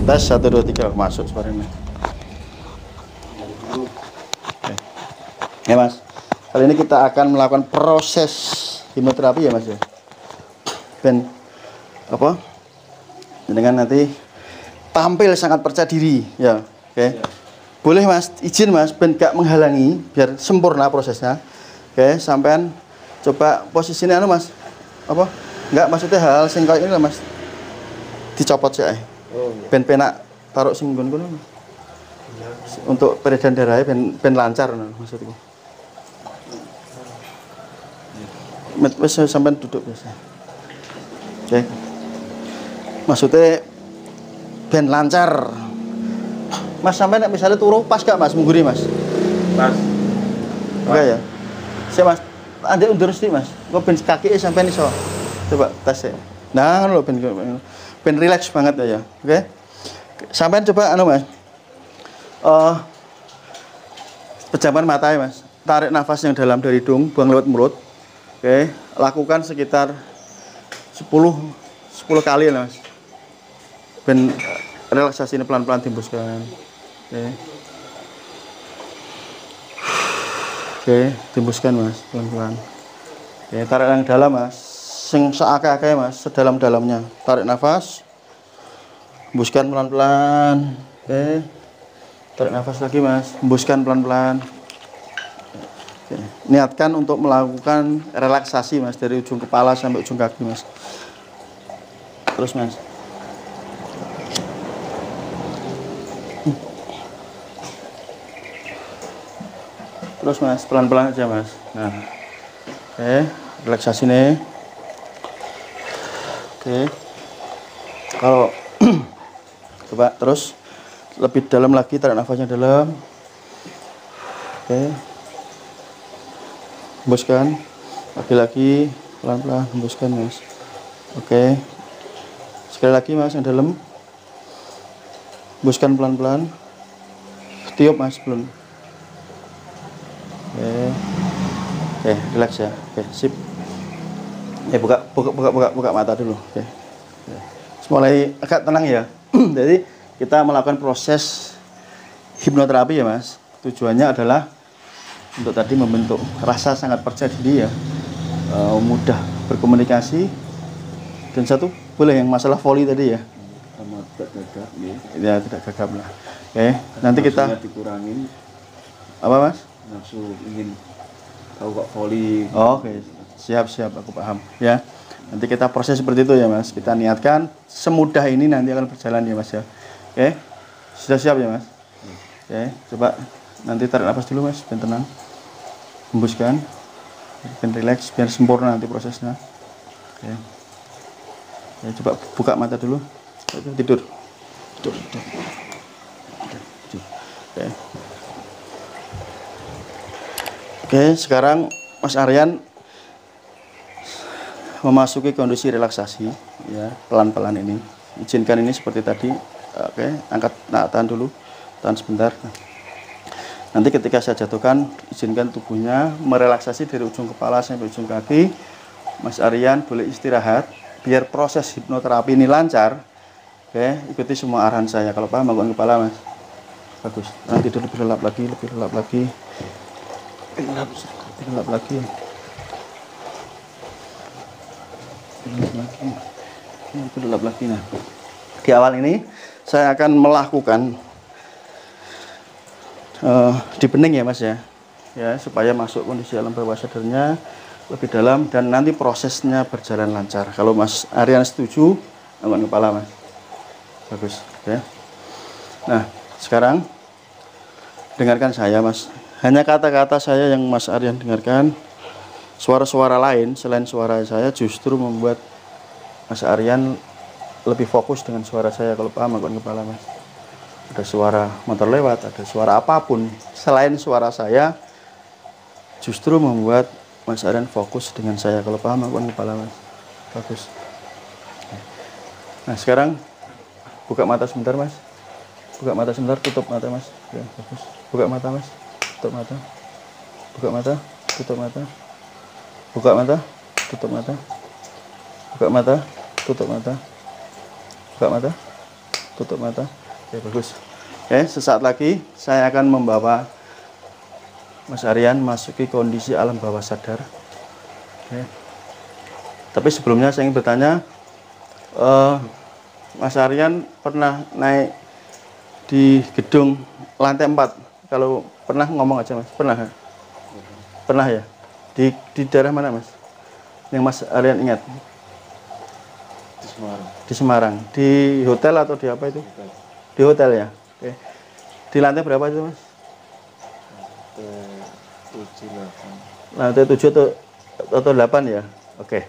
Tes 1 2 3 masuk suaranya. Oke. Ya Mas, kali ini kita akan melakukan proses hipnoterapi ya Mas ya. Ben apa? Dengan nanti tampil sangat percaya diri ya. Oke. Boleh Mas, izin Mas, ben gak menghalangi biar sempurna prosesnya. Oke, sampean coba posisinya anu Mas. Apa? Enggak, maksudnya hal sing koyo ini lah Mas. Dicopot sih. Oh, iya. Ben penak taruh sing nggon-nggon. Untuk peredaran darahnya ben lancar maksudku. Wis sampean duduk biasa. Oke. Maksudnya ben lancar. Mas sampai nek misalnya turu pas gak Mas mungguri Mas? Pas. Enggak ya? Saya Mas, anda undur sih Mas. Kok ben kaki sampai iso. Coba tes ya. Nah, lo ben relax banget ya. Oke. Sampai coba anu Mas. Pejamkan mata ya Mas. Tarik nafas yang dalam dari hidung, buang lewat mulut. Oke, lakukan sekitar 10 kali ya Mas. Ben relaksasi ini pelan-pelan timbuskan. Oke, timbuskan Mas, pelan-pelan. Oke, tarik yang dalam Mas. Sing seakeh-akeh Mas, sedalam-dalamnya. Tarik nafas. Hembuskan pelan-pelan. Oke. Tarik nafas lagi Mas, hembuskan pelan-pelan. Oke. Niatkan untuk melakukan relaksasi Mas dari ujung kepala sampai ujung kaki Mas. Terus Mas. Terus Mas, pelan-pelan aja Mas. Nah, oke, relaksasi nih. Oke, kalau coba terus lebih dalam lagi, tarik nafasnya dalam. Oke, hembuskan lagi pelan-pelan, hembuskan Mas. Oke, sekali lagi Mas yang dalam, hembuskan pelan-pelan. Tiup Mas belum. Oke, relax ya. Oke, sip. Buka mata dulu. Oke. Mulai agak tenang ya. Jadi kita melakukan proses hipnoterapi ya Mas. Tujuannya adalah untuk tadi membentuk rasa sangat percaya diri ya, mudah berkomunikasi, dan satu boleh yang masalah volley tadi ya. Tidak gagap Ya tidak gagap lah. Oke, nanti kita dikurangin. Apa Mas? Nafsu ingin tahu kok volley. Oke, siap aku paham ya. Nanti kita proses seperti itu ya Mas. Kita niatkan semudah ini nanti akan berjalan ya Mas ya. Oke, sudah siap ya Mas. Oke, coba nanti tarik nafas dulu Mas, biar tenang. Hembuskan, biar relax, biar sempurna nanti prosesnya. Oke. Ya, coba buka mata dulu. Tidur. Oke. Oke, sekarang Mas Aryan memasuki kondisi relaksasi ya, pelan-pelan ini. Izinkan ini seperti tadi. Oke, angkat tahan dulu. Tahan sebentar. Nanti ketika saya jatuhkan, izinkan tubuhnya merelaksasi dari ujung kepala sampai ujung kaki. Mas Aryan boleh istirahat biar proses hipnoterapi ini lancar. Oke, ikuti semua arahan saya. Kalau paham, bangun kepala Mas. Bagus. Nanti tidur lebih lelap lagi, lebih lelap lagi. Gelap lagi. Gelap lagi. Nah, di awal ini saya akan melakukan di bening ya Mas ya, supaya masuk kondisi alam bawah sadarnya lebih dalam dan nanti prosesnya berjalan lancar. Kalau Mas Aryan setuju, angkat kepala Mas. Bagus. Ya. Nah, sekarang dengarkan saya Mas. Hanya kata-kata saya yang Mas Aryan dengarkan. Suara-suara lain selain suara saya justru membuat Mas Aryan lebih fokus dengan suara saya. Kalau paham, angkat kepala Mas. Ada suara motor lewat, ada suara apapun selain suara saya justru membuat Mas Aryan fokus dengan saya. Kalau paham, angkat kepala Mas. Bagus. Nah, sekarang buka mata sebentar Mas. Buka mata sebentar, tutup mata Mas. Ya, bagus. Buka mata Mas. Tutup mata. Buka mata, tutup mata. Buka mata, tutup mata. Buka mata, tutup mata. Buka mata, tutup mata. Oke, bagus. Oke, sesaat lagi saya akan membawa Mas Aryan masuki kondisi alam bawah sadar. Oke. Tapi sebelumnya saya ingin bertanya, Mas Aryan pernah naik di gedung lantai 4? Kalau pernah ngomong aja Mas. Pernah? Pernah ya? Di daerah mana Mas? Yang Mas Aryan ingat? Di Semarang. Di Semarang. Di hotel atau di apa itu? Hotel. Di hotel ya. Oke. Di lantai berapa itu Mas? Lantai 7 atau 8 ya? Oke.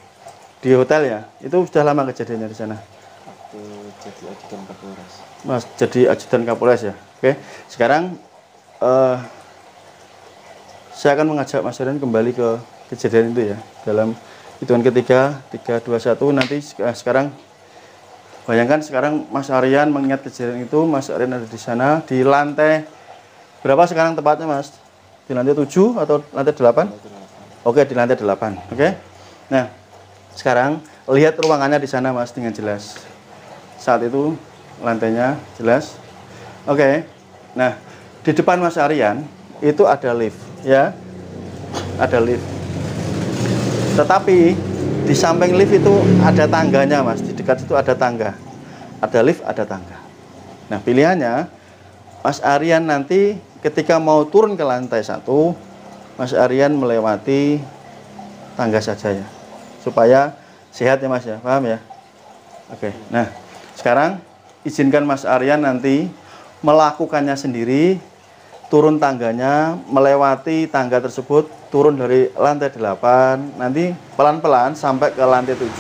Di hotel ya? Itu sudah lama kejadiannya di sana? Waktu jadi ajudan Kapolres. Mas jadi ajudan Kapolres ya? Oke. Sekarang saya akan mengajak Mas Aryan kembali ke kejadian itu ya. Dalam hitungan ketiga, 3, 2, 1. Nanti sekarang bayangkan sekarang Mas Aryan mengingat kejadian itu. Mas Aryan ada di sana di lantai berapa sekarang tepatnya Mas? Di lantai 7 atau lantai 8? Oke, di lantai 8. Oke. Nah, sekarang lihat ruangannya di sana Mas dengan jelas. Saat itu lantainya jelas. Oke. Nah, di depan Mas Aryan itu ada lift ya. Ada lift. Tetapi di samping lift itu ada tangganya Mas. Di dekat situ ada tangga. Ada lift, ada tangga. Nah, pilihannya Mas Aryan nanti ketika mau turun ke lantai 1, Mas Aryan melewati tangga saja ya, supaya sehat ya Mas ya, paham ya? Oke, nah sekarang izinkan Mas Aryan nanti melakukannya sendiri, turun tangganya, melewati tangga tersebut, turun dari lantai 8, nanti pelan-pelan sampai ke lantai 7,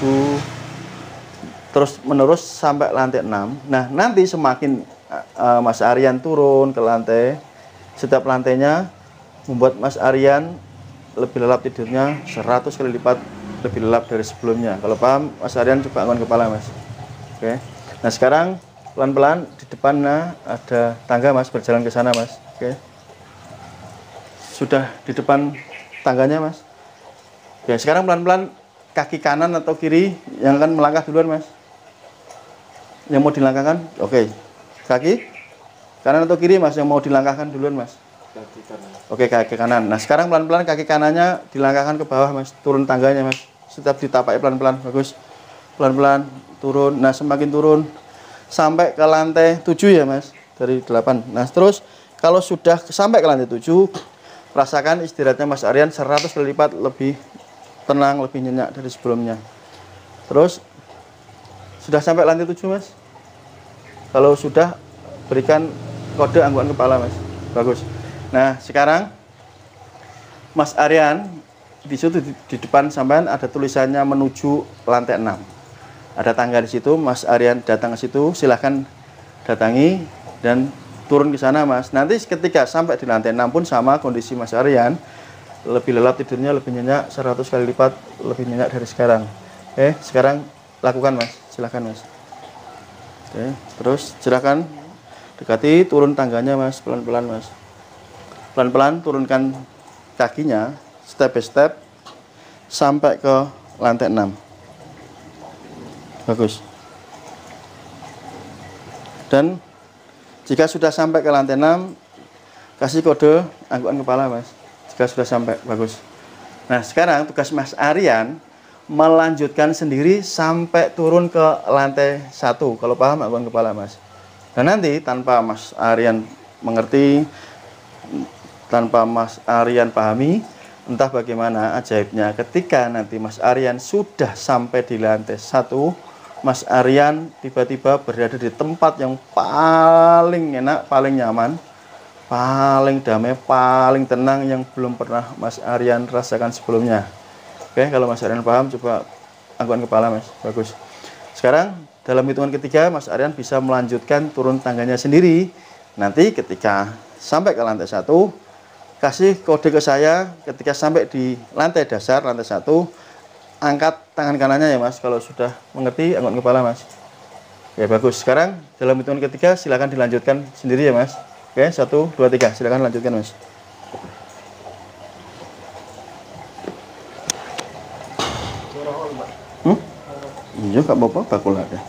terus menerus sampai lantai 6. Nah nanti semakin Mas Aryan turun ke lantai, setiap lantainya membuat Mas Aryan lebih lelap tidurnya 100 kali lipat lebih lelap dari sebelumnya. Kalau paham Mas Aryan coba angkat kepala Mas. Oke. Nah sekarang pelan-pelan di depan ada tangga Mas, berjalan ke sana Mas. Oke. Sudah di depan tangganya Mas. Oke, sekarang pelan-pelan kaki kanan atau kiri yang akan melangkah duluan Mas. Yang mau dilangkahkan? Oke. Kaki kanan atau kiri Mas yang mau dilangkahkan duluan Mas? Kaki kanan. Oke, kaki kanan. Nah sekarang pelan-pelan kaki kanannya dilangkahkan ke bawah Mas, turun tangganya Mas. Setiap ditapaki pelan-pelan, bagus. Pelan-pelan turun. Nah semakin turun sampai ke lantai 7 ya Mas, dari 8. Nah terus kalau sudah sampai ke lantai 7, rasakan istirahatnya Mas Aryan 100 kali lipat lebih tenang, lebih nyenyak dari sebelumnya. Terus sudah sampai lantai 7 Mas? Kalau sudah, berikan kode anggukan kepala Mas. Bagus. Nah sekarang Mas Aryan di situ di depan sampean ada tulisannya menuju lantai 6. Ada tangga di situ. Mas Aryan datang ke situ, silahkan datangi dan turun ke sana Mas. Nanti ketika sampai di lantai 6 pun sama kondisi Mas Aryan, lebih lelap tidurnya, lebih nyenyak 100 kali lipat lebih nyenyak dari sekarang. Oke, sekarang lakukan Mas, silahkan Mas. Oke, terus silahkan dekati, turun tangganya Mas, pelan-pelan Mas. Pelan-pelan turunkan kakinya, step by step, sampai ke lantai 6. Bagus. Dan jika sudah sampai ke lantai 6, kasih kode anggukan kepala Mas. Jika sudah sampai, bagus. Nah sekarang tugas Mas Aryan melanjutkan sendiri sampai turun ke lantai 1. Kalau paham anggukan kepala Mas. Dan nanti tanpa Mas Aryan mengerti, tanpa Mas Aryan pahami, entah bagaimana ajaibnya ketika nanti Mas Aryan sudah sampai di lantai 1, Mas Aryan tiba-tiba berada di tempat yang paling enak, paling nyaman, paling damai, paling tenang yang belum pernah Mas Aryan rasakan sebelumnya. Oke, kalau Mas Aryan paham, coba anggukan kepala Mas. Bagus. Sekarang dalam hitungan ketiga Mas Aryan bisa melanjutkan turun tangganya sendiri. Nanti ketika sampai ke lantai 1, kasih kode ke saya. Ketika sampai di lantai dasar, lantai 1, angkat tangan kanannya ya Mas. Kalau sudah mengerti, angkat kepala Mas. Oke, bagus. Sekarang dalam hitungan ketiga silakan dilanjutkan sendiri ya Mas. Oke, 1, 2, 3. Silakan lanjutkan Mas. Iya, gak apa-apa, bakul ada.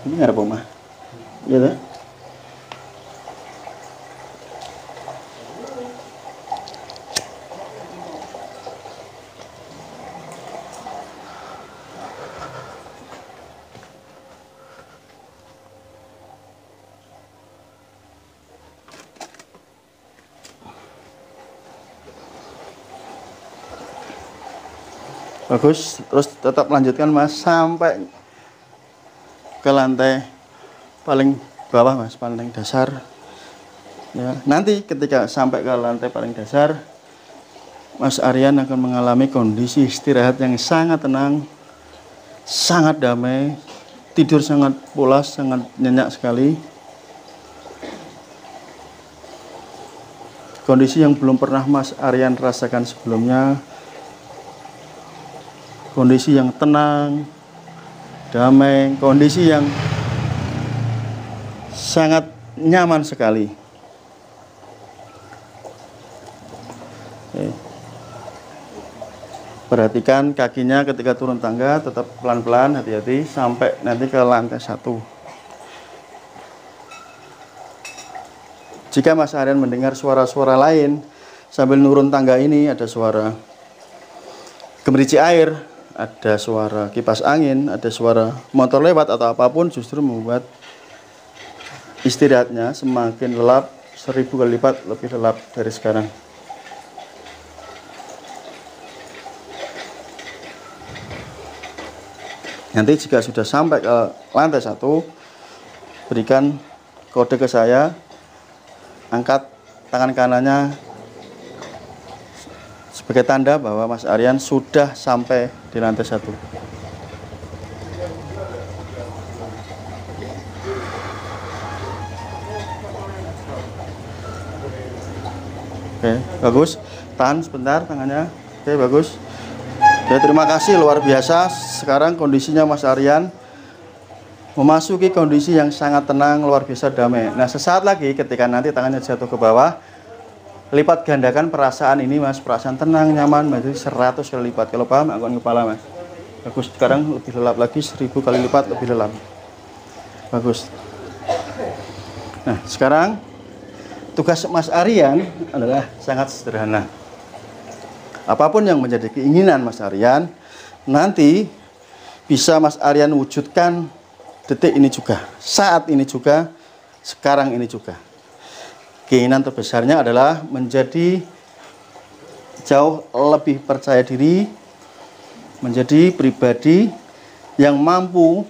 Ini nggak ada pomah. Gitu. Bagus, terus tetap lanjutkan Mas sampai ke lantai paling bawah Mas, paling dasar. Ya, nanti ketika sampai ke lantai paling dasar, Mas Aryan akan mengalami kondisi istirahat yang sangat tenang, sangat damai, tidur sangat pulas, sangat nyenyak sekali. Kondisi yang belum pernah Mas Aryan rasakan sebelumnya. Kondisi yang tenang, damai, kondisi yang sangat nyaman sekali. Oke. Perhatikan kakinya ketika turun tangga, tetap pelan-pelan, hati-hati sampai nanti ke lantai 1. Jika Mas Aryan mendengar suara-suara lain sambil nurun tangga ini, ada suara gemericik air, ada suara kipas angin, ada suara motor lewat atau apapun, justru membuat istirahatnya semakin lelap, 1000 kali lipat lebih lelap dari sekarang. Nanti jika sudah sampai ke lantai 1, berikan kode ke saya, angkat tangan kanannya sebagai tanda bahwa Mas Aryan sudah sampai di lantai 1. Oke, bagus. Tahan sebentar tangannya. Oke, bagus. Oke, terima kasih, luar biasa. Sekarang kondisinya Mas Aryan memasuki kondisi yang sangat tenang, luar biasa damai. Nah, sesaat lagi ketika nanti tangannya jatuh ke bawah, lipat gandakan perasaan ini Mas, perasaan tenang, nyaman, menjadi 100 kali lipat. Kalau paham, angkat kepala Mas. Bagus, sekarang lebih lelap lagi, 1000 kali lipat lebih lelap. Bagus. Nah, sekarang tugas Mas Aryan adalah sangat sederhana. Apapun yang menjadi keinginan Mas Aryan, nanti bisa Mas Aryan wujudkan detik ini juga, saat ini juga, sekarang ini juga. Keinginan terbesarnya adalah menjadi jauh lebih percaya diri, menjadi pribadi yang mampu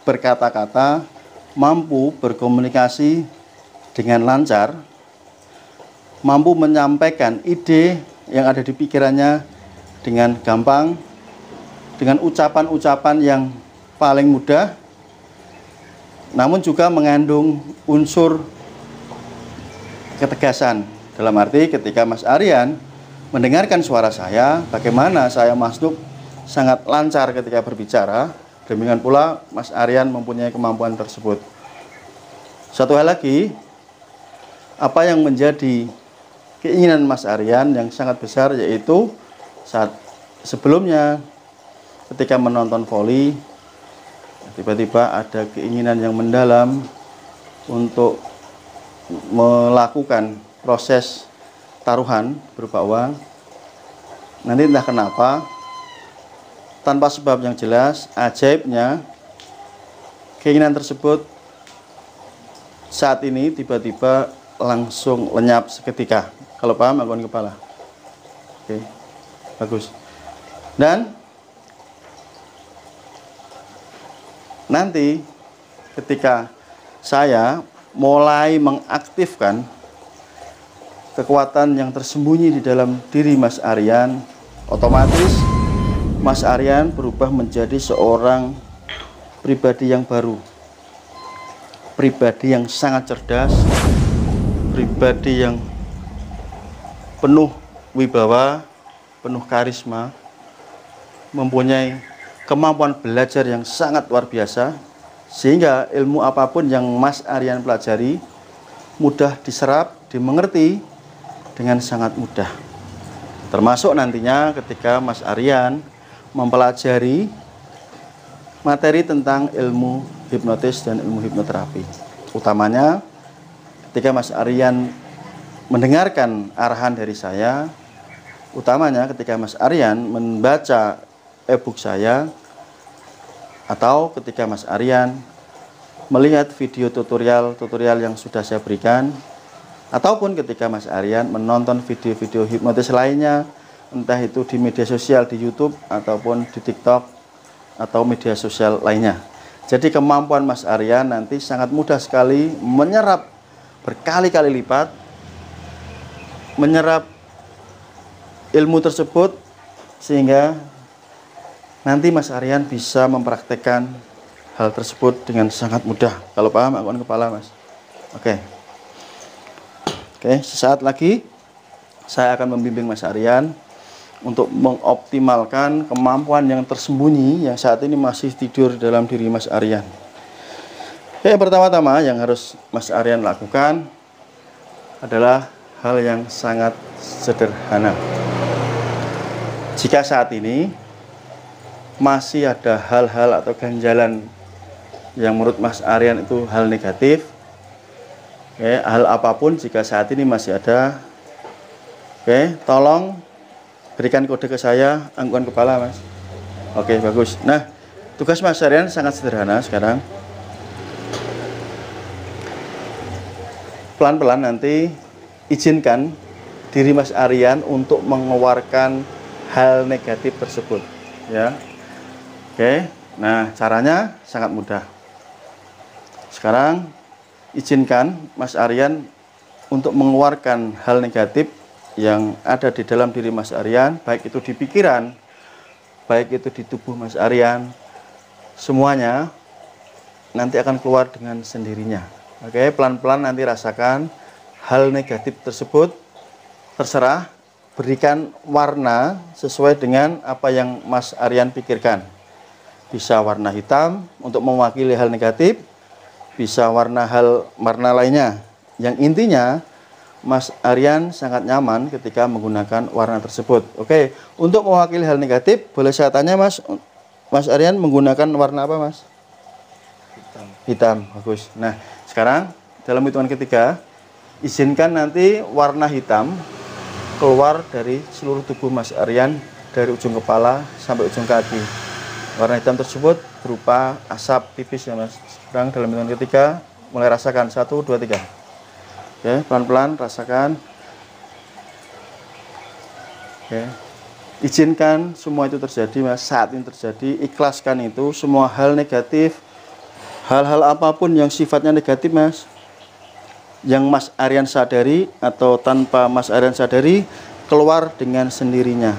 berkata-kata, mampu berkomunikasi dengan lancar, mampu menyampaikan ide yang ada di pikirannya dengan gampang, dengan ucapan-ucapan yang paling mudah, namun juga mengandung unsur ketegasan. Dalam arti ketika Mas Aryan mendengarkan suara saya, bagaimana saya masuk sangat lancar ketika berbicara, demikian pula Mas Aryan mempunyai kemampuan tersebut. Satu hal lagi, apa yang menjadi keinginan Mas Aryan yang sangat besar, yaitu saat sebelumnya ketika menonton voli, tiba-tiba ada keinginan yang mendalam untuk melakukan proses taruhan berupa uang. Nanti entah kenapa, tanpa sebab yang jelas, ajaibnya keinginan tersebut saat ini tiba-tiba langsung lenyap seketika. Kalau paham, angkat kepala. Oke, bagus. Dan nanti ketika saya mulai mengaktifkan kekuatan yang tersembunyi di dalam diri Mas Aryan, otomatis Mas Aryan berubah menjadi seorang pribadi yang baru, pribadi yang sangat cerdas, pribadi yang penuh wibawa, penuh karisma, mempunyai kemampuan belajar yang sangat luar biasa, sehingga ilmu apapun yang Mas Aryan pelajari mudah diserap, dimengerti dengan sangat mudah. Termasuk nantinya ketika Mas Aryan mempelajari materi tentang ilmu hipnotis dan ilmu hipnoterapi. Utamanya ketika Mas Aryan mendengarkan arahan dari saya, utamanya ketika Mas Aryan membaca e-book saya, atau ketika Mas Aryan melihat video tutorial yang sudah saya berikan, ataupun ketika Mas Aryan menonton video-video hipnotis lainnya, entah itu di media sosial, di YouTube, ataupun di TikTok, atau media sosial lainnya. Jadi kemampuan Mas Aryan nanti sangat mudah sekali menyerap berkali-kali lipat, menyerap ilmu tersebut, sehingga nanti Mas Aryan bisa mempraktekkan hal tersebut dengan sangat mudah. Kalau paham, angkutan kepala, Mas. Oke, sesaat lagi saya akan membimbing Mas Aryan untuk mengoptimalkan kemampuan yang tersembunyi yang saat ini masih tidur dalam diri Mas Aryan. Yang pertama-tama yang harus Mas Aryan lakukan adalah hal yang sangat sederhana. Jika saat ini masih ada hal-hal atau ganjalan yang menurut Mas Aryan itu hal negatif, hal apapun jika saat ini masih ada, tolong berikan kode ke saya, angkutan kepala, Mas. Oke, bagus. Nah, tugas Mas Aryan sangat sederhana sekarang. Pelan-pelan nanti izinkan diri Mas Aryan untuk mengeluarkan hal negatif tersebut, ya. Oke, nah caranya sangat mudah. Sekarang izinkan Mas Aryan untuk mengeluarkan hal negatif yang ada di dalam diri Mas Aryan, baik itu di pikiran, baik itu di tubuh Mas Aryan, semuanya nanti akan keluar dengan sendirinya. Oke, pelan-pelan nanti rasakan hal negatif tersebut, terserah, berikan warna sesuai dengan apa yang Mas Aryan pikirkan. Bisa warna hitam untuk mewakili hal negatif, bisa warna lainnya. Yang intinya Mas Aryan sangat nyaman ketika menggunakan warna tersebut. Oke, untuk mewakili hal negatif, boleh saya tanya, Mas Aryan menggunakan warna apa, Mas? Hitam, bagus. Nah, sekarang dalam hitungan ketiga, izinkan nanti warna hitam keluar dari seluruh tubuh Mas Aryan, dari ujung kepala sampai ujung kaki. Warna hitam tersebut berupa asap tipis, ya, Mas. Sekarang dalam hitungan ketiga, mulai rasakan. 1, 2, 3. Oke, pelan-pelan rasakan. Oke, izinkan semua itu terjadi, Mas. Saat ini terjadi, ikhlaskan itu. Semua hal negatif, hal-hal apapun yang sifatnya negatif, Mas, yang Mas Aryan sadari atau tanpa Mas Aryan sadari, keluar dengan sendirinya.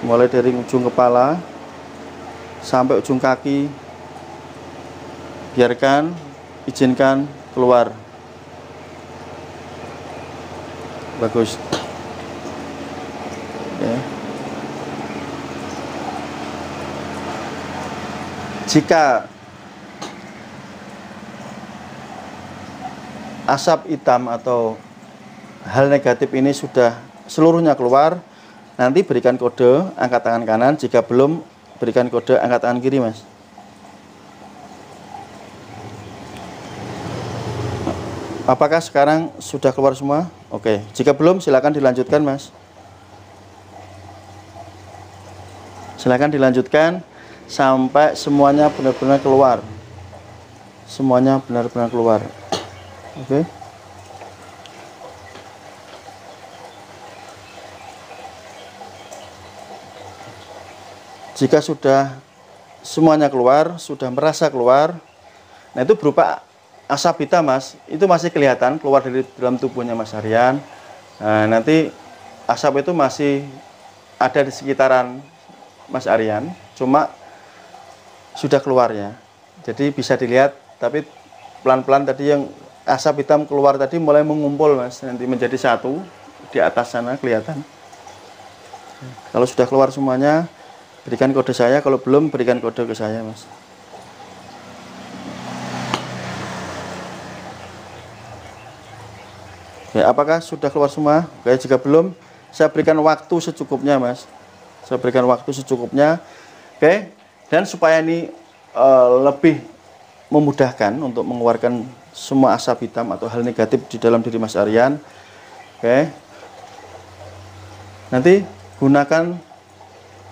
Mulai dari ujung kepala sampai ujung kaki, biarkan, izinkan keluar. Bagus. Oke. Jika asap hitam atau hal negatif ini sudah seluruhnya keluar, nanti berikan kode angkat tangan kanan. Jika belum, berikan kode angkat tangan kiri, Mas. Apakah sekarang sudah keluar semua? Oke, jika belum silakan dilanjutkan, Mas. Silakan dilanjutkan sampai semuanya benar-benar keluar. Semuanya benar-benar keluar. Oke. Jika sudah semuanya keluar, sudah merasa keluar, nah itu berupa asap hitam, Mas. Itu masih kelihatan keluar dari dalam tubuhnya Mas Aryan. Nah, nanti asap itu masih ada di sekitaran Mas Aryan, cuma sudah keluar, ya. Jadi bisa dilihat, tapi pelan-pelan tadi yang asap hitam keluar tadi mulai mengumpul, Mas, nanti menjadi satu di atas sana kelihatan. Kalau sudah keluar semuanya, berikan kode saya. Kalau belum, berikan kode ke saya, Mas. Oke, apakah sudah keluar semua? Oke, jika belum, saya berikan waktu secukupnya, Mas. Saya berikan waktu secukupnya. Oke, dan supaya ini lebih memudahkan untuk mengeluarkan semua asap hitam atau hal negatif di dalam diri Mas Aryan. Oke. Nanti gunakan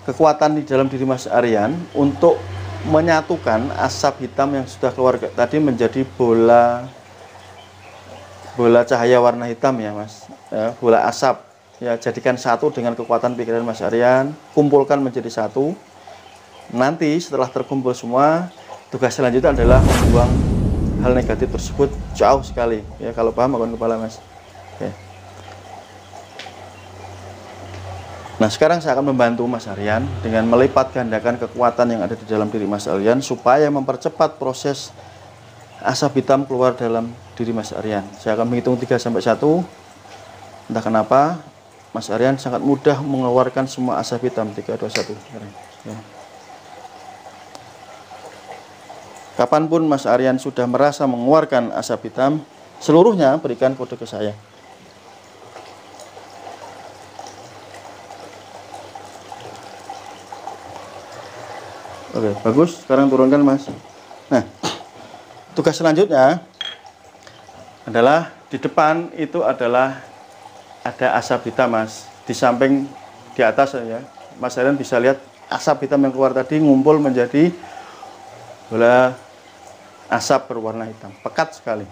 kekuatan di dalam diri Mas Aryan untuk menyatukan asap hitam yang sudah keluar tadi menjadi bola cahaya warna hitam ya Mas, ya, bola asap ya. Jadikan satu dengan kekuatan pikiran Mas Aryan, kumpulkan menjadi satu. Nanti setelah terkumpul semua, tugas selanjutnya adalah membuang hal negatif tersebut jauh sekali ya. Kalau paham akan kepala Mas. Oke. Nah, sekarang saya akan membantu Mas Aryan dengan melipat gandakan kekuatan yang ada di dalam diri Mas Aryan supaya mempercepat proses asap hitam keluar dalam diri Mas Aryan. Saya akan menghitung 3 sampai 1. Entah kenapa Mas Aryan sangat mudah mengeluarkan semua asap hitam. 3, 2, 1. Ya. Kapanpun Mas Aryan sudah merasa mengeluarkan asap hitam, seluruhnya berikan kode ke saya. Oke, bagus. Sekarang turunkan Mas. Nah, tugas selanjutnya adalah di depan itu adalah ada asap hitam Mas. Di samping di atas ya, Mas Aryan bisa lihat asap hitam yang keluar tadi ngumpul menjadi bola asap berwarna hitam, pekat sekali.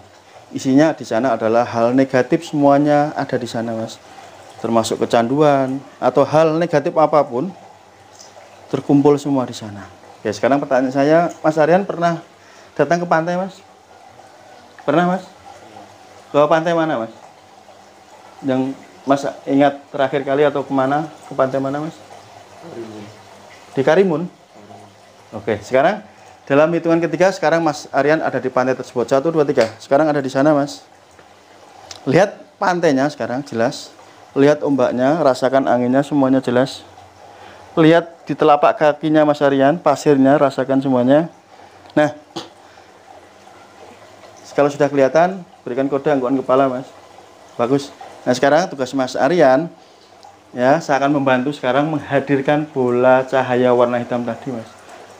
Isinya di sana adalah hal negatif, semuanya ada di sana Mas. Termasuk kecanduan atau hal negatif apapun terkumpul semua di sana. Ya, sekarang pertanyaan saya, Mas Aryan pernah datang ke pantai Mas? Pernah Mas? Ke pantai mana Mas? Yang Mas ingat terakhir kali atau kemana? Ke pantai mana Mas? Karimun. Di Karimun? Oke, sekarang dalam hitungan ketiga, sekarang Mas Aryan ada di pantai tersebut. 1, 2, 3. Sekarang ada di sana Mas. Lihat pantainya sekarang jelas. Lihat ombaknya, rasakan anginnya, semuanya jelas. Lihat di telapak kakinya Mas Aryan, pasirnya, rasakan semuanya. Nah, kalau sudah kelihatan, berikan kode anggukan kepala Mas. Bagus. Nah, sekarang tugas Mas Aryan, ya, saya akan membantu sekarang menghadirkan bola cahaya warna hitam tadi Mas.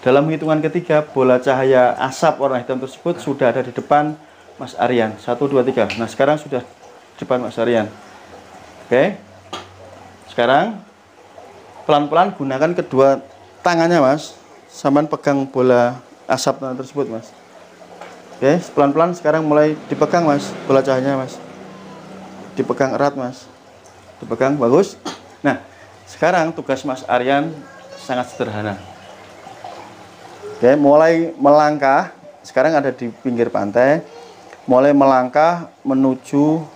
Dalam hitungan ketiga, bola cahaya asap warna hitam tersebut sudah ada di depan Mas Aryan. 1, 2, 3. Nah, sekarang sudah di depan Mas Aryan. Oke. Sekarang pelan-pelan gunakan kedua tangannya Mas. Sampai pegang bola asap tersebut Mas. Oke, pelan-pelan sekarang mulai dipegang Mas, bola cahayanya Mas. Dipegang erat Mas. Dipegang, bagus. Nah, sekarang tugas Mas Aryan sangat sederhana. Oke, mulai melangkah. Sekarang ada di pinggir pantai. Mulai melangkah menuju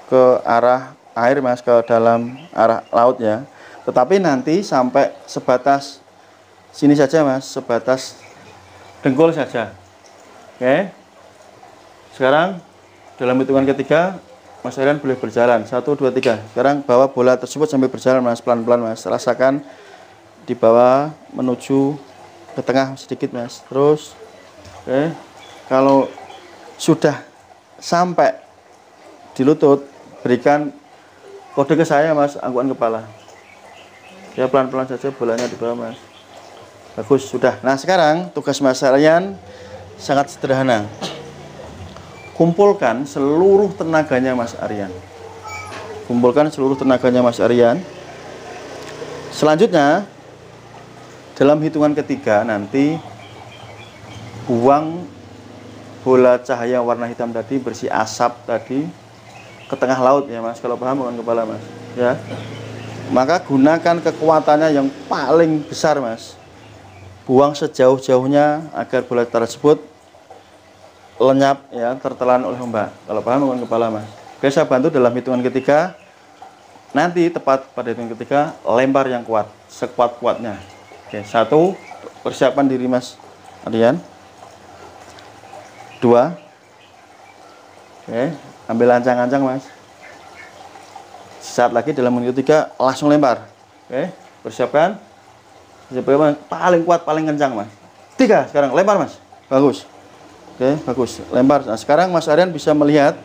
ke arah air Mas, ke dalam arah laut ya. Tetapi nanti sampai sebatas sini saja Mas, sebatas dengkul saja. Oke. Sekarang dalam hitungan ketiga Mas Aryan boleh berjalan. 1, 2, 3. Sekarang bawa bola tersebut sambil berjalan Mas, pelan-pelan Mas. Rasakan di bawah menuju ke tengah sedikit Mas. Terus oke. Kalau sudah sampai di lutut, berikan kode ke saya Mas, anggukan kepala. Ya, pelan-pelan saja bolanya di bawah Mas. Bagus, sudah. Nah, sekarang tugas Mas Aryan sangat sederhana. Kumpulkan seluruh tenaganya Mas Aryan. Kumpulkan seluruh tenaganya Mas Aryan. Selanjutnya, dalam hitungan ketiga nanti buang bola cahaya warna hitam tadi, bersih asap tadi ke tengah laut ya Mas. Kalau paham dengan kepala Mas. Ya. Maka gunakan kekuatannya yang paling besar Mas. Buang sejauh-jauhnya agar bola tersebut lenyap ya, tertelan oleh ombak. Kalau paham dengan kepala Mas. Oke, saya bantu dalam hitungan ketiga. Nanti tepat pada hitungan ketiga, lempar yang kuat, sekuat-kuatnya. Oke, 1, persiapan diri Mas Aryan. 2. Oke, ambil ancang-ancang Mas. Saat lagi dalam menit 3 langsung lempar. Oke, persiapkan. Persiapkan paling kuat, paling kencang Mas. 3, sekarang lempar Mas. Bagus. Oke, bagus. Lempar. Nah, sekarang Mas Aryan bisa melihat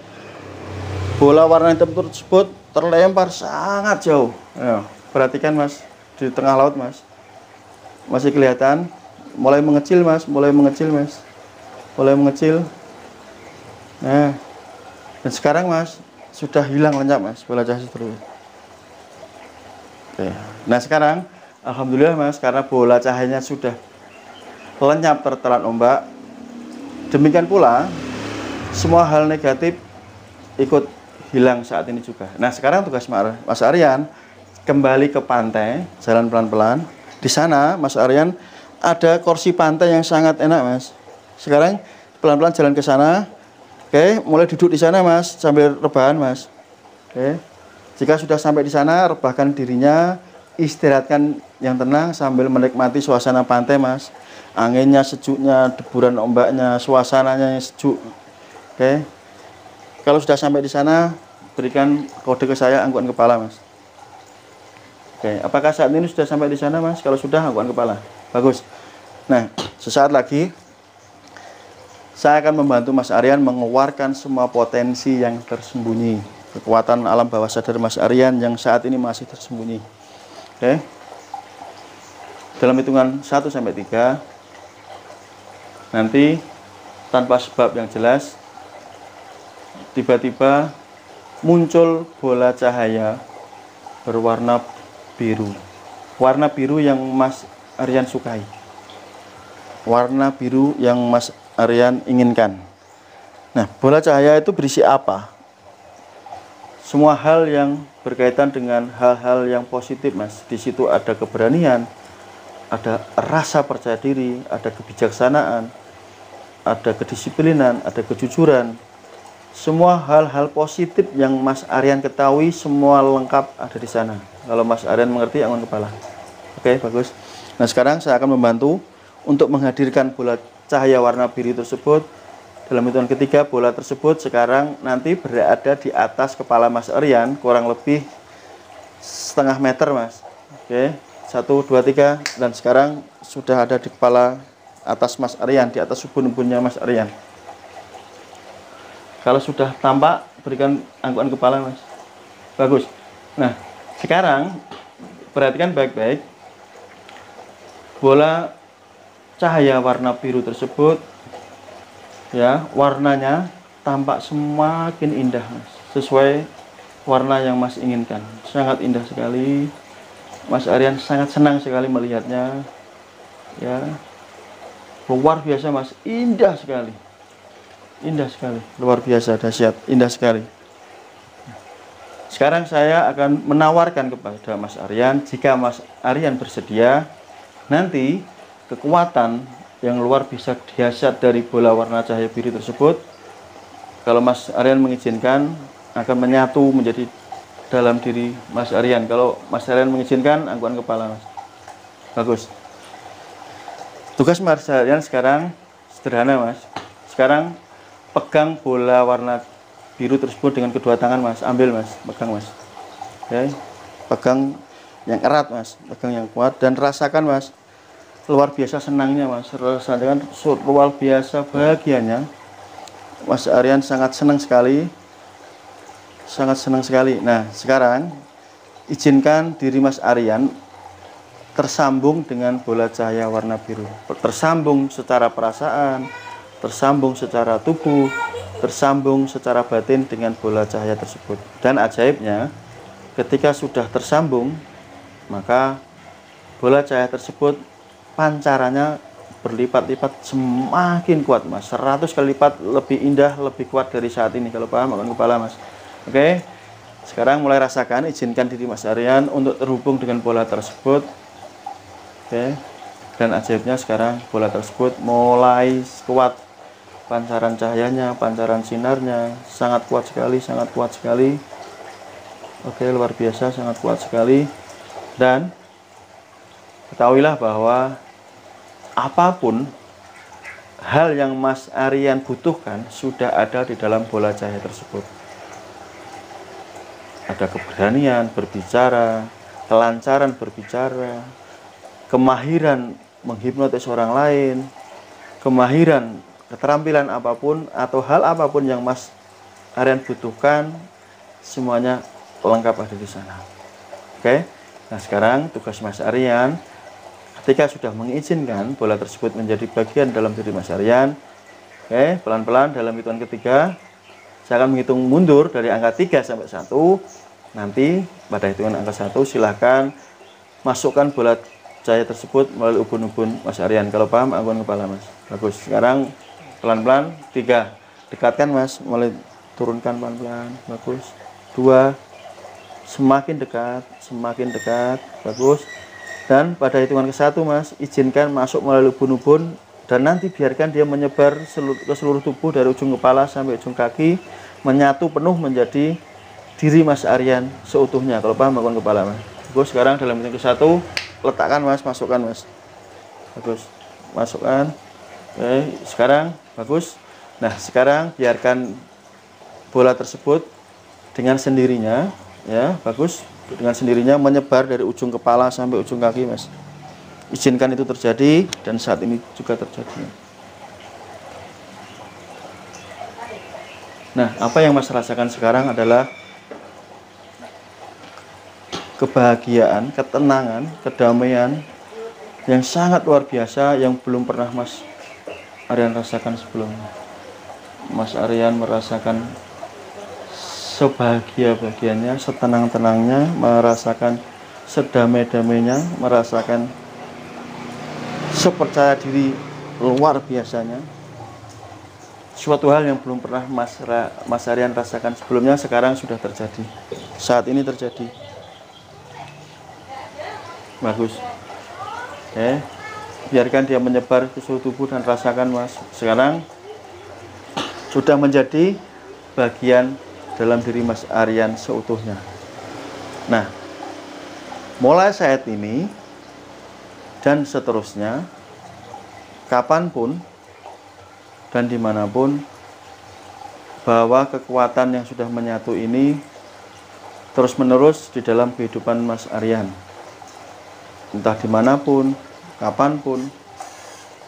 bola warna hitam tersebut terlempar sangat jauh. Ya, perhatikan Mas, di tengah laut Mas. Masih kelihatan mulai mengecil Mas, mulai mengecil Mas. mulai mengecil. Nah, dan sekarang Mas sudah hilang lenyap Mas bola cahaya tersebut. Oke. Nah sekarang alhamdulillah Mas, karena bola cahayanya sudah lenyap tertelan ombak. Demikian pula semua hal negatif ikut hilang saat ini juga. Nah sekarang tugas Mas Aryan kembali ke pantai, jalan pelan-pelan. Di sana Mas Aryan ada kursi pantai yang sangat enak Mas. Sekarang pelan-pelan jalan ke sana. Oke, mulai duduk di sana Mas sambil rebahan Mas. Oke. Jika sudah sampai di sana, rebahkan dirinya, istirahatkan yang tenang sambil menikmati suasana pantai Mas. Anginnya, sejuknya, deburan ombaknya, suasananya yang sejuk. Oke. Kalau sudah sampai di sana, berikan kode ke saya, anggukan kepala Mas. Oke, apakah saat ini sudah sampai di sana Mas? Kalau sudah, anggukan kepala. Bagus. Nah, sesaat lagi saya akan membantu Mas Aryan mengeluarkan semua potensi yang tersembunyi, kekuatan alam bawah sadar Mas Aryan yang saat ini masih tersembunyi. Oke. Dalam hitungan 1 sampai 3, nanti tanpa sebab yang jelas tiba-tiba muncul bola cahaya berwarna biru. Warna biru yang Mas Aryan sukai. Warna biru yang Mas Aryan inginkan. Nah, bola cahaya itu berisi apa? Semua hal yang berkaitan dengan hal-hal yang positif, Mas. Di situ ada keberanian, ada rasa percaya diri, ada kebijaksanaan, ada kedisiplinan, ada kejujuran. Semua hal-hal positif yang Mas Aryan ketahui semua lengkap ada di sana. Kalau Mas Aryan mengerti, anggun kepala. Oke, bagus. Nah, sekarang saya akan membantu untuk menghadirkan bola cahaya warna biru tersebut. Dalam hitungan ketiga, bola tersebut sekarang nanti berada di atas kepala Mas Aryan, kurang lebih setengah meter Mas. Oke, 1, 2, 3, dan sekarang sudah ada di kepala atas Mas Aryan, di atas ubun-ubunnya Mas Aryan. Kalau sudah tampak, berikan anggukan kepala Mas. Bagus. Nah, sekarang perhatikan baik-baik. Bola cahaya warna biru tersebut, ya, warnanya tampak semakin indah Mas, sesuai warna yang Mas inginkan. Sangat indah sekali. Mas Aryan sangat senang sekali melihatnya, ya, luar biasa Mas, indah sekali, luar biasa, dahsyat, indah sekali. Sekarang saya akan menawarkan kepada Mas Aryan, jika Mas Aryan bersedia, nanti kekuatan yang luar biasa dahsyat dari bola warna cahaya biru tersebut, kalau Mas Aryan mengizinkan, akan menyatu menjadi dalam diri Mas Aryan. Kalau Mas Aryan mengizinkan, anggukan kepala Mas. Bagus. Tugas Mas Aryan sekarang sederhana Mas. Sekarang pegang bola warna biru tersebut dengan kedua tangan Mas. Ambil Mas, pegang Mas. Oke. Pegang yang erat Mas, pegang yang kuat, dan rasakan Mas. Luar biasa senangnya Mas, rasakan luar biasa bahagianya. Mas Aryan sangat senang sekali, sangat senang sekali. Nah, sekarang izinkan diri Mas Aryan tersambung dengan bola cahaya warna biru. Tersambung secara perasaan, tersambung secara tubuh, tersambung secara batin dengan bola cahaya tersebut. Dan ajaibnya, ketika sudah tersambung, maka bola cahaya tersebut pancarannya berlipat-lipat semakin kuat Mas, 100 kali lipat lebih indah, lebih kuat dari saat ini. Kalau paham, anggukan kepala Mas. Oke, sekarang mulai rasakan, izinkan diri Mas Aryan untuk terhubung dengan bola tersebut. Oke, dan ajaibnya sekarang bola tersebut mulai kuat, pancaran cahayanya, pancaran sinarnya sangat kuat sekali, sangat kuat sekali. Oke, luar biasa, sangat kuat sekali. Dan ketahuilah bahwa apapun hal yang Mas Aryan butuhkan sudah ada di dalam bola cahaya tersebut. Ada keberanian berbicara, kelancaran berbicara, kemahiran menghipnotis orang lain, kemahiran, keterampilan apapun atau hal apapun yang Mas Aryan butuhkan, semuanya lengkap ada di sana. Oke. Nah, sekarang tugas Mas Aryan, ketika sudah mengizinkan bola tersebut menjadi bagian dalam diri Mas Aryan, Oke, pelan-pelan dalam hitungan ketiga. Saya akan menghitung mundur dari angka 3 sampai 1. Nanti pada hitungan angka 1 silahkan masukkan bola cahaya tersebut melalui ubun-ubun Mas Aryan. Kalau paham, anggun kepala Mas. Bagus. Sekarang pelan-pelan 3. Dekatkan Mas, mulai turunkan pelan-pelan. Bagus. 2. Semakin dekat, semakin dekat. Bagus. Dan pada hitungan ke-1 Mas, izinkan masuk melalui ubun-ubun dan nanti biarkan dia menyebar ke seluruh tubuh dari ujung kepala sampai ujung kaki, menyatu penuh menjadi diri Mas Aryan seutuhnya. Kalau paham, bangun kepala Mas. Bagus. Sekarang dalam hitungan ke-1 letakkan Mas, masukkan Mas. Bagus. Masukkan. Oke, sekarang bagus. Nah, sekarang biarkan bola tersebut dengan sendirinya, ya, bagus. Dengan sendirinya menyebar dari ujung kepala sampai ujung kaki Mas. Izinkan itu terjadi dan saat ini juga terjadi. Nah, apa yang Mas rasakan sekarang adalah kebahagiaan, ketenangan, kedamaian yang sangat luar biasa yang belum pernah Mas Aryan rasakan sebelumnya. Mas Aryan merasakan sebahagia-bahagianya, setenang-tenangnya, merasakan sedamai-damainya, merasakan sepercaya diri luar biasanya. Suatu hal yang belum pernah Mas Aryan rasakan sebelumnya sekarang sudah terjadi. Saat ini terjadi. Bagus. Oke. Biarkan dia menyebar ke seluruh tubuh dan rasakan Mas. Sekarang sudah menjadi bagian dalam diri Mas Aryan seutuhnya. Nah, mulai saat ini dan seterusnya, kapanpun dan dimanapun, bahwa kekuatan yang sudah menyatu ini terus menerus di dalam kehidupan Mas Aryan. Entah dimanapun, kapanpun,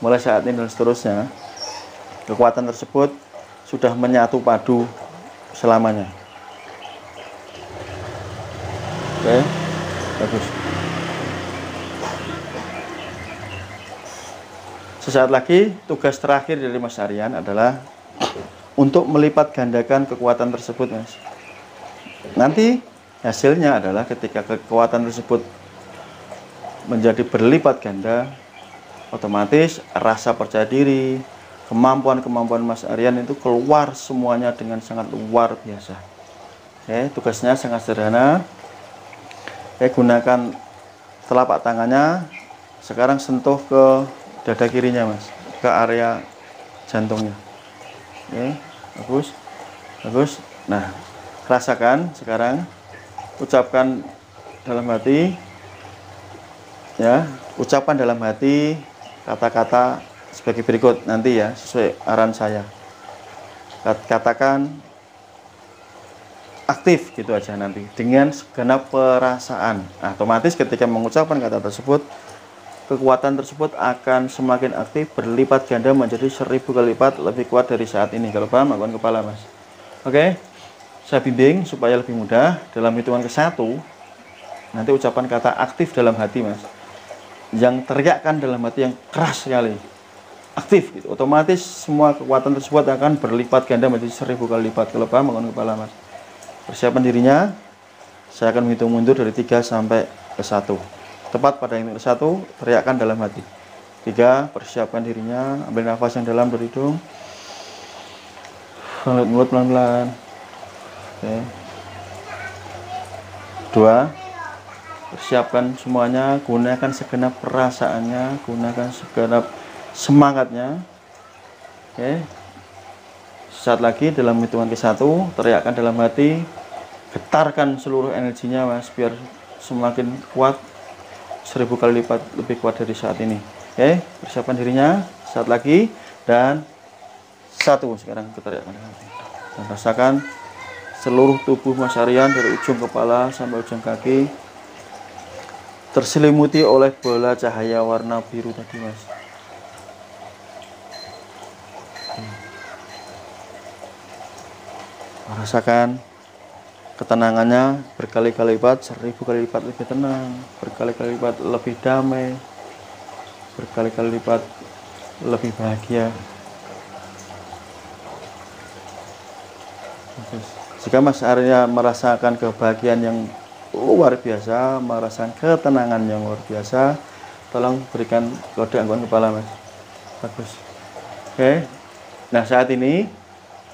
mulai saat ini dan seterusnya, kekuatan tersebut sudah menyatu padu selamanya. Oke, bagus. Sesaat lagi, tugas terakhir dari Mas Aryan adalah untuk melipat gandakan kekuatan tersebut, Mas. Nanti hasilnya adalah ketika kekuatan tersebut menjadi berlipat ganda, otomatis rasa percaya diri, kemampuan-kemampuan Mas Aryan itu keluar semuanya dengan sangat luar biasa. Oke, tugasnya sangat sederhana. Gunakan telapak tangannya, sekarang sentuh ke dada kirinya Mas, ke area jantungnya. Oke, bagus, bagus. Nah, rasakan sekarang, ucapkan dalam hati, ya, ucapkan dalam hati kata-kata sebagai berikut nanti ya, sesuai arahan saya. Katakan aktif gitu aja nanti dengan segenap perasaan. Otomatis ketika mengucapkan kata tersebut, kekuatan tersebut akan semakin aktif, berlipat ganda menjadi 1000 kali lipat lebih kuat dari saat ini. Kalau paham, angkat kepala Mas. Oke, saya bimbing supaya lebih mudah. Dalam hitungan ke-1 nanti ucapan kata aktif dalam hati Mas, yang teriakkan dalam hati yang keras sekali, aktif gitu. Otomatis semua kekuatan tersebut akan berlipat ganda menjadi 1000 kali lipat. Kalau paham, angkat kepala Mas. Persiapan dirinya, saya akan menghitung mundur dari 3 sampai ke 1. Tepat pada yang ke-1, teriakkan dalam hati. 3, persiapkan dirinya, ambil nafas yang dalam dari hidung, melalui mulut pelan-pelan. Oke. 2, persiapkan semuanya, gunakan segenap perasaannya, gunakan segenap semangatnya. Oke. Saat lagi dalam hitungan ke-1, teriakkan dalam hati, getarkan seluruh energinya Mas, biar semakin kuat, 1000 kali lipat lebih kuat dari saat ini. Oke, persiapkan dirinya. Saat lagi dan 1. Sekarang kita teriakkan dan rasakan seluruh tubuh Mas Aryan dari ujung kepala sampai ujung kaki terselimuti oleh bola cahaya warna biru tadi Mas. Rasakan ketenangannya berkali-kali lipat, 1000 kali lipat lebih tenang, berkali-kali lipat lebih damai, berkali-kali lipat lebih bahagia. Jika Mas Aryan merasakan kebahagiaan yang luar biasa, merasakan ketenangan yang luar biasa, tolong berikan kode anggukan kepala, Mas. Bagus. Oke. Nah, saat ini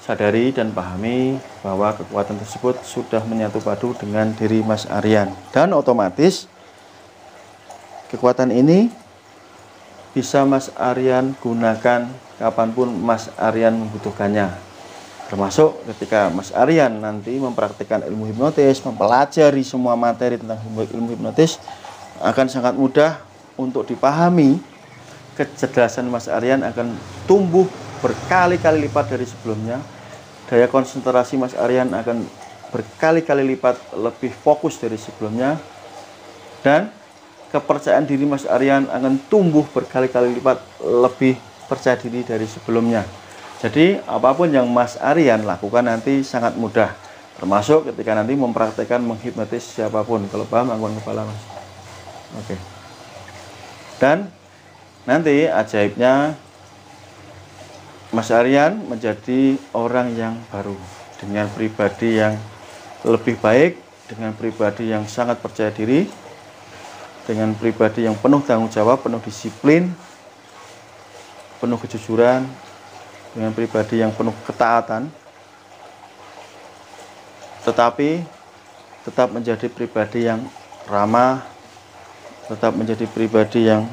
sadari dan pahami bahwa kekuatan tersebut sudah menyatu padu dengan diri Mas Aryan, dan otomatis kekuatan ini bisa Mas Aryan gunakan kapanpun Mas Aryan membutuhkannya, termasuk ketika Mas Aryan nanti mempraktikkan ilmu hipnotis, mempelajari semua materi tentang ilmu hipnotis, akan sangat mudah untuk dipahami. Kecerdasan Mas Aryan akan tumbuh berkali-kali lipat dari sebelumnya. Daya konsentrasi Mas Aryan akan berkali-kali lipat lebih fokus dari sebelumnya, dan kepercayaan diri Mas Aryan akan tumbuh berkali-kali lipat lebih percaya diri dari sebelumnya. Jadi apapun yang Mas Aryan lakukan nanti sangat mudah, termasuk ketika nanti mempraktekkan menghipnotis siapapun. Kalau paham anggukan kepala, Mas. Oke. Dan nanti ajaibnya Mas Aryan menjadi orang yang baru, dengan pribadi yang lebih baik, dengan pribadi yang sangat percaya diri, dengan pribadi yang penuh tanggung jawab, penuh disiplin, penuh kejujuran, dengan pribadi yang penuh ketaatan, tetapi tetap menjadi pribadi yang ramah, tetap menjadi pribadi yang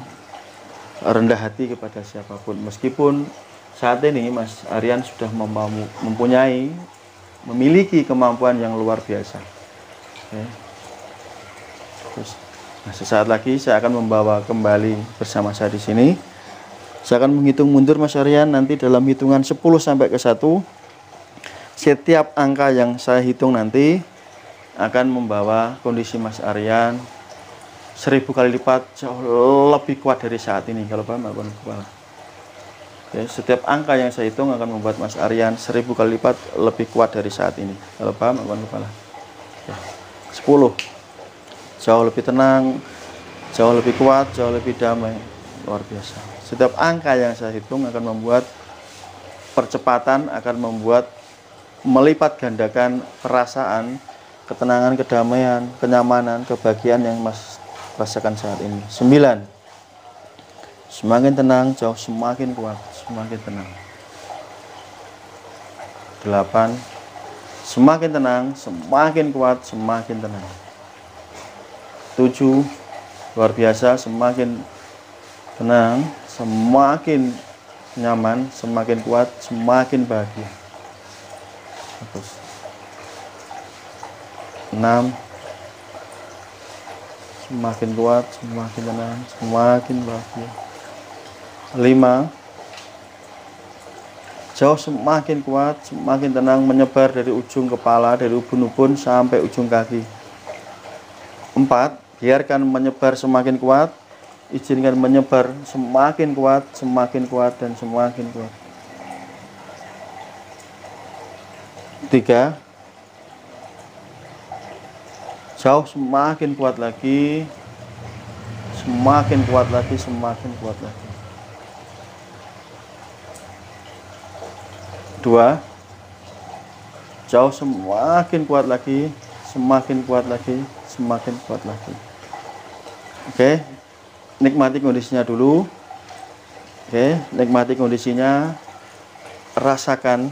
rendah hati kepada siapapun. Meskipun saat ini Mas Aryan sudah memiliki kemampuan yang luar biasa. Oke. Terus, nah, sesaat lagi saya akan membawa kembali bersama saya di sini. Saya akan menghitung mundur Mas Aryan, nanti dalam hitungan 10 sampai ke 1. Setiap angka yang saya hitung nanti akan membawa kondisi Mas Aryan 1000 kali lipat jauh lebih kuat dari saat ini. Kalau paham anggukan kepala. Oke, setiap angka yang saya hitung akan membuat Mas Aryan 1000 kali lipat lebih kuat dari saat ini. Kalau paham anggukan kepala. Oke. 10. Jauh lebih tenang, jauh lebih kuat, jauh lebih damai. Luar biasa. Setiap angka yang saya hitung akan membuat percepatan, akan membuat melipat gandakan perasaan, ketenangan, kedamaian, kenyamanan, kebahagiaan yang Mas rasakan saat ini. 9. Semakin tenang, jauh semakin kuat, semakin tenang. 8. Semakin tenang, semakin kuat, semakin tenang. 7. Luar biasa, semakin tenang, semakin nyaman, semakin kuat, semakin bahagia. 6. Semakin kuat, semakin tenang, semakin bahagia. 5. Jauh semakin kuat, semakin tenang, menyebar dari ujung kepala, dari ubun-ubun sampai ujung kaki. 4. Biarkan menyebar semakin kuat, izinkan menyebar semakin kuat, dan semakin kuat. 3. Jauh semakin kuat lagi, semakin kuat lagi, semakin kuat lagi. 2. Jauh semakin kuat lagi, semakin kuat lagi, semakin kuat lagi. Oke, nikmati kondisinya dulu. Oke, nikmati kondisinya, rasakan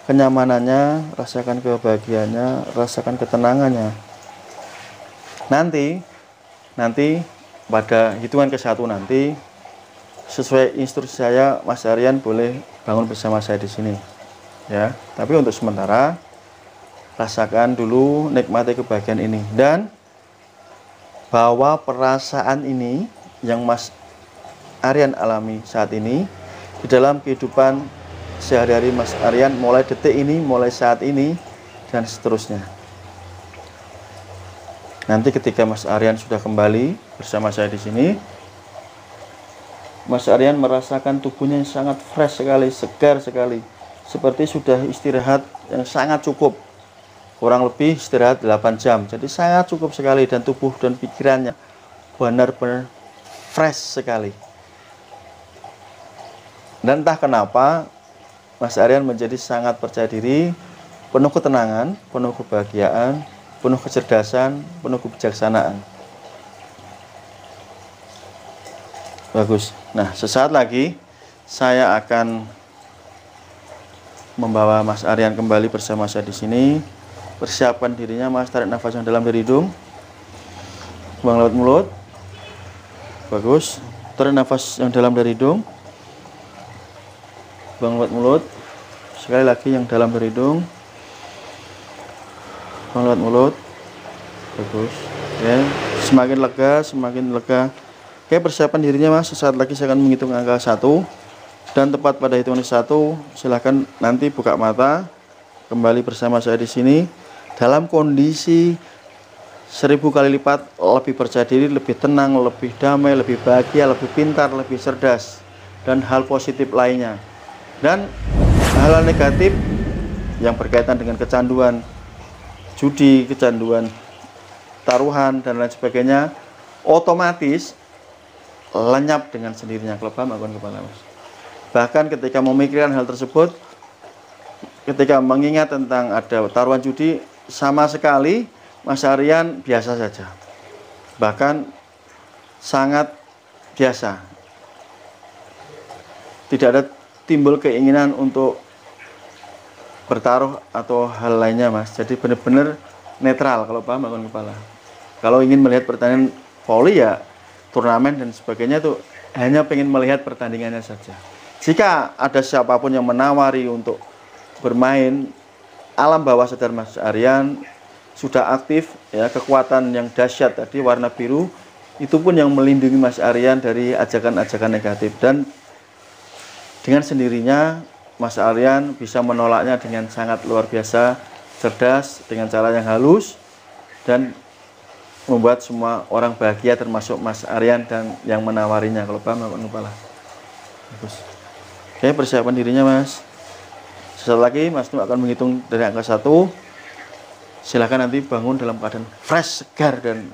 kenyamanannya, rasakan kebahagiaannya, rasakan ketenangannya. Nanti pada hitungan ke-1 nanti, sesuai instruksi saya, Mas Aryan boleh bangun bersama saya di sini, ya. Tapi untuk sementara, rasakan dulu, nikmati kebahagiaan ini, dan bawa perasaan ini yang Mas Aryan alami saat ini di dalam kehidupan sehari-hari Mas Aryan, mulai detik ini, mulai saat ini, dan seterusnya. Nanti ketika Mas Aryan sudah kembali bersama saya di sini, Mas Aryan merasakan tubuhnya yang sangat fresh sekali, segar sekali, seperti sudah istirahat yang sangat cukup. Kurang lebih istirahat 8 jam. Jadi sangat cukup sekali, dan tubuh dan pikirannya benar-benar fresh sekali. Dan entah kenapa Mas Aryan menjadi sangat percaya diri, penuh ketenangan, penuh kebahagiaan, penuh kecerdasan, penuh kebijaksanaan. Bagus. Nah, sesaat lagi saya akan membawa Mas Aryan kembali bersama saya di sini. Persiapkan dirinya, Mas. Tarik nafas yang dalam dari hidung, buang lewat mulut. Bagus. Tarik nafas yang dalam dari hidung, buang lewat mulut. Sekali lagi yang dalam dari hidung, buang lewat mulut. Bagus. Oke. Semakin lega, semakin lega. Oke, persiapan dirinya, Mas. Sesaat lagi saya akan menghitung angka 1. Dan tepat pada hitungan 1, silahkan nanti buka mata kembali bersama saya di sini dalam kondisi 1000 kali lipat lebih percaya diri, lebih tenang, lebih damai, lebih bahagia, lebih pintar, lebih cerdas, dan hal positif lainnya. Dan hal-hal negatif yang berkaitan dengan kecanduan judi, kecanduan taruhan, dan lain sebagainya otomatis lenyap dengan sendirinya. Kalau paham, akan kepala, Mas. Bahkan ketika memikirkan hal tersebut, ketika mengingat tentang ada taruhan judi, sama sekali Mas Aryan biasa saja. Bahkan sangat biasa. Tidak ada timbul keinginan untuk bertaruh atau hal lainnya, Mas. Jadi benar-benar netral, kalau paham, akan kepala. Kalau ingin melihat pertandingan voli, ya turnamen dan sebagainya, itu hanya pengen melihat pertandingannya saja. Jika ada siapapun yang menawari untuk bermain, alam bawah sadar Mas Aryan sudah aktif, ya, kekuatan yang dahsyat tadi warna biru itu pun yang melindungi Mas Aryan dari ajakan-ajakan negatif, dan dengan sendirinya Mas Aryan bisa menolaknya dengan sangat luar biasa, cerdas, dengan cara yang halus, dan membuat semua orang bahagia termasuk Mas Aryan dan yang menawarinya. Kalau paham, kepala. Bagus. Oke, persiapan dirinya, Mas. Sesaat lagi Mas Nuh akan menghitung dari angka 1. Silahkan nanti bangun dalam keadaan fresh, segar, dan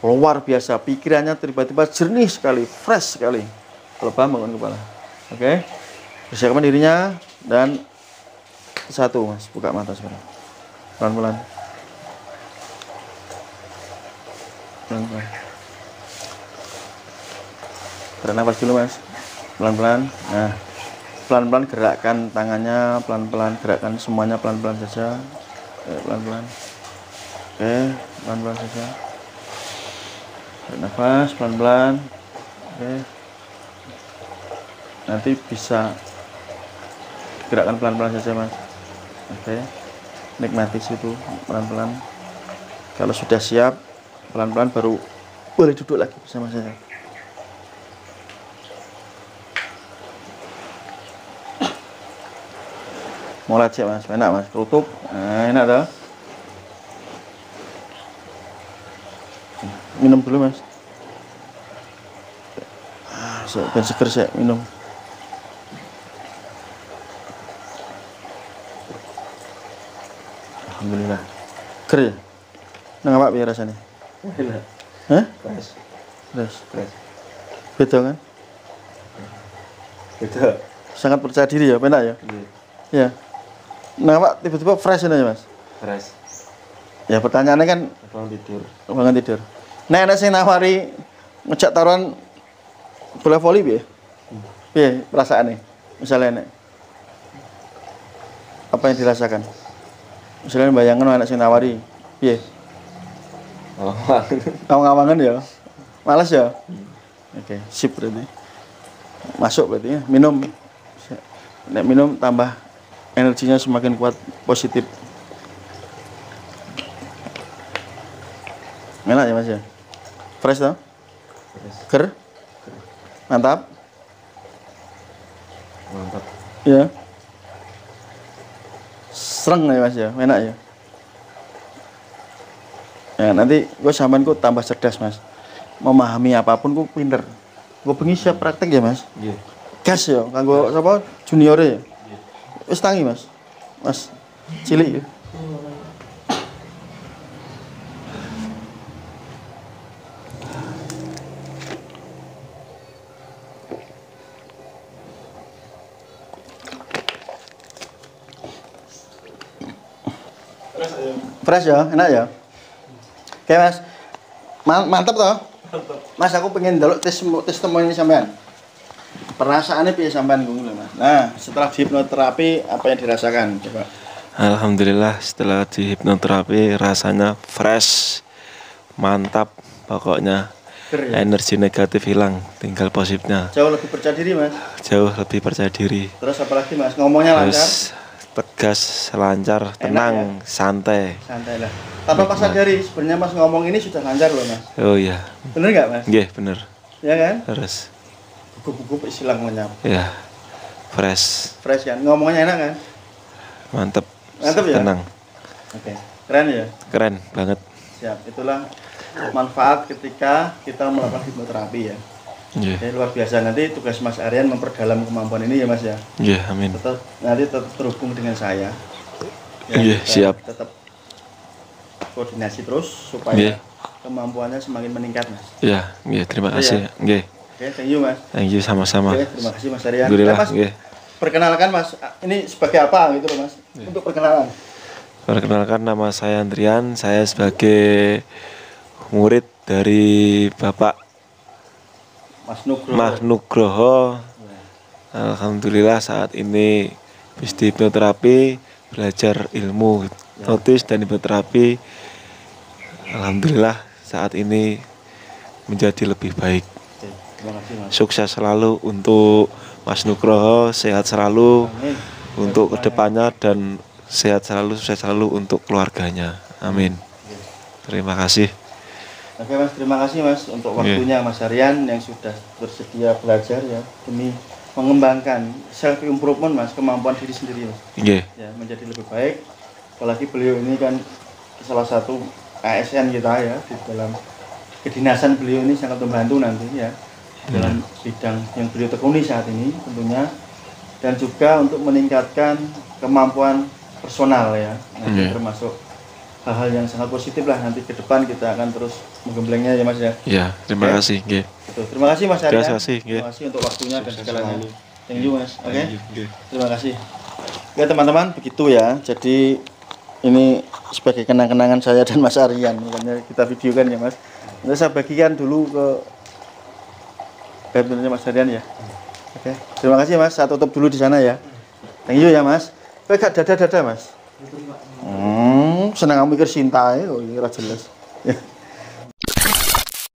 luar biasa. Pikirannya tiba-tiba jernih sekali, fresh sekali. Kalau paham, bangun kepala. Oke, persiapan dirinya. Dan 1, Mas. Buka mata sekarang. Pelan-pelan. Pelan-pelan. Tarik nafas dulu, Mas. Pelan-pelan. Nah, pelan-pelan gerakkan tangannya, pelan-pelan gerakkan semuanya, pelan-pelan saja. Pelan-pelan. Oke, pelan-pelan saja. Tarik nafas pelan-pelan. Oke. Nanti bisa gerakkan pelan-pelan saja, Mas. Oke. Nikmati situ pelan-pelan. Kalau sudah siap, pelan-pelan baru boleh duduk lagi bersama saya. Mau lecek, Mas, enak, Mas, tutup. Nah, enak dah. Minum dulu, Mas. Biar seger, saya minum. Alhamdulillah. Ger ya? Nang apa biar rasanya? Enak. Hah? Fresh. Fresh. Beda kan? Beda. Sangat percaya diri ya, enak ya? Iya. Ya. Nah, Pak, tiba-tiba fresh ini, Mas. Fresh. Ya, pertanyaannya kan Bangun tidur. bangun tidur. Nah, enak sih nawari ngejak taruhan bola voli piye? Piye perasaannya? Misalnya enak. Apa yang dirasakan? Misalnya bayangkan anak sing nawari, piye? Ngawang-ngawangan ya? Males ya? Oke, sip berarti. Masuk berarti ya, minum. Nek minum tambah energinya semakin kuat, positif. Enak ya, Mas ya? Fresh toh? Ger? Mantap? Mantap. Ya. Sereng ya, Mas ya? Enak ya? Ya, nanti gue sampean ku tambah cerdas, Mas. Memahami apapun ku pinter. Gue bengi siap praktek ya, Mas? Iya. Gas ya, kanggo sapa? Junior ya? Wis tangi, Mas. Mas cilik ya. Fresh ya, enak ya. Oke mas, mantap toh. Mas aku pengen delok testimoni sampean. Perasaannya piye sampean ngono mas. Nah setelah hipnoterapi apa yang dirasakan coba? Alhamdulillah setelah di hipnoterapi rasanya fresh, mantap pokoknya. Ya? Energi negatif hilang, tinggal positifnya. Jauh lebih percaya diri mas. Jauh lebih percaya diri. Terus apalagi mas, ngomongnya lancar. Terus tegas, lancar, tenang, ya? Santai. Santai lah. Tanpa pas sadari sebenarnya mas ngomong ini sudah lancar loh mas. Oh iya. Bener nggak mas? Iya bener. Ya kan? Terus. Gugup-gugup silang menyap. Ya. Fresh. Fresh kan? Ngomongnya enak kan? Mantap. Mantap ya? Tenang. Oke. Keren ya? Keren banget. Siap. Itulah manfaat ketika kita melakukan hipnoterapi ya. Iya. Jadi luar biasa. Nanti tugas Mas Aryan memperdalam kemampuan ini ya Mas ya. Iya, amin. Nanti tetap terhubung dengan saya. Iya, siap. Tetap koordinasi terus supaya kemampuannya semakin meningkat Mas. Iya, iya, terima kasih. Iya. Oke, thank you Mas. Thank you sama-sama. Oke, terima kasih Mas Aryan. Alhamdulillah. Mas, perkenalkan Mas, ini sebagai apa gitu loh Mas? Untuk perkenalan. Perkenalkan nama saya Andrian, saya sebagai murid dari Bapak Mas Nugroho. Alhamdulillah saat ini habis di hipnoterapi, belajar ilmu hipnotis dan hipnoterapi. Alhamdulillah saat ini menjadi lebih baik. Oke, terima kasih Mas. Sukses selalu untuk Mas Nugroho, sehat selalu. Amin. Untuk kedepannya dan sehat selalu, sukses selalu untuk keluarganya. Amin. Terima kasih. Oke Mas, terima kasih Mas untuk waktunya Mas Aryan yang sudah bersedia belajar ya demi mengembangkan self improvement Mas, kemampuan diri sendiri Mas. Yeah. Ya, menjadi lebih baik. Apalagi beliau ini kan salah satu ASN kita ya, di dalam kedinasan beliau ini sangat membantu nanti ya dalam bidang yang beliau tekuni saat ini tentunya, dan juga untuk meningkatkan kemampuan personal ya, nanti termasuk hal-hal yang sangat positif lah nanti ke depan kita akan terus menggemblengnya ya Mas ya. Ya, terima kasih. Terima kasih Mas Arya. Terima kasih untuk waktunya dan segalanya. Thank you Mas. Oke. Terima kasih. Ya teman-teman, begitu ya. Jadi ini sebagai kenang-kenangan saya dan Mas Aryan, makanya kita videokan ya Mas. Nanti saya bagikan dulu ke kabinetnya Mas Aryan ya. Oke. Terima kasih Mas. Saya tutup dulu di sana ya. Thank you ya Mas. Gak dada-dada Mas. Senang kamu mikir cinta ya, kok ini jelas.